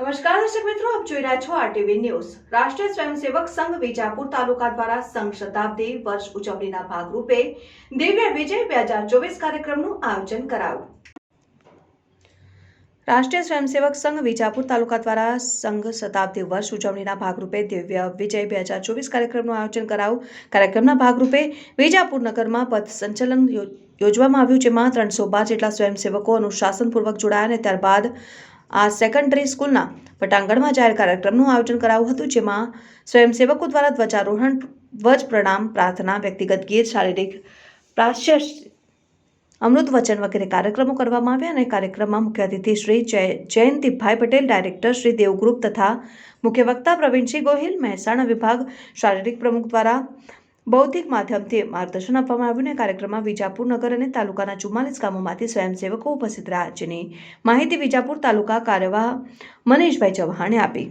નમસ્કાર દર્શક મિત્રો, આપ જોઈ રહ્યા છો આરટીવી ન્યૂઝ। રાષ્ટ્રીય સ્વયંસેવક સંઘ વિજાપુર તાલુકા દ્વારા સંઘ શતાબ્દી વર્ષ ઉજવણીના ભાગરૂપે દિવ્ય વિજય 2024 કાર્યક્રમનું આયોજન કરાયું। રાષ્ટ્રીય સ્વયંસેવક સંઘ વિજાપુર તાલુકા દ્વારા સંઘ શતાબ્દી વર્ષ ઉજવણીના ભાગરૂપે દિવ્ય વિજય 2024 કાર્યક્રમનું આયોજન કરાયું। કાર્યક્રમના ભાગરૂપે વિજાપુર નગરમાં પથ સંચલન યોજવામાં આવ્યું, જેમાં 312 જેટલા સ્વયંસેવકો અનુશાસનપૂર્વક જોડાયા અને ત્યારબાદ આ સેકન્ડરી સ્કૂલના પટાંગણમાં જાહેર કાર્યક્રમનું આયોજન કરાયું હતું, જેમાં સ્વયંસેવકો દ્વારા ધ્વજારોહણ, ધ્વજ પ્રણામ, પ્રાર્થના, વ્યક્તિગત ગીત, શારીરિક પ્રાશ્ચિત, અમૃત વચન વગેરે કાર્યક્રમો કરવામાં આવ્યા અને કાર્યક્રમમાં મુખ્ય અતિથિ શ્રી જયંતિભાઈ પટેલ, ડાયરેક્ટર શ્રી દેવ ગ્રુપ તથા મુખ્ય વક્તા પ્રવીણસિંહ ગોહિલ, મહેસાણા વિભાગ શારીરિક પ્રમુખ દ્વારા બૌદ્ધિક માધ્યમથી માર્ગદર્શન આપવામાં આવ્યું અને કાર્યક્રમમાં વિજાપુર નગર અને તાલુકાના 44 ગામોમાંથી સ્વયંસેવકો ઉપસ્થિત રહ્યા, જેની માહિતી વિજાપુર તાલુકા કાર્યવાહ મનીષભાઈ ચૌહાણે આપી।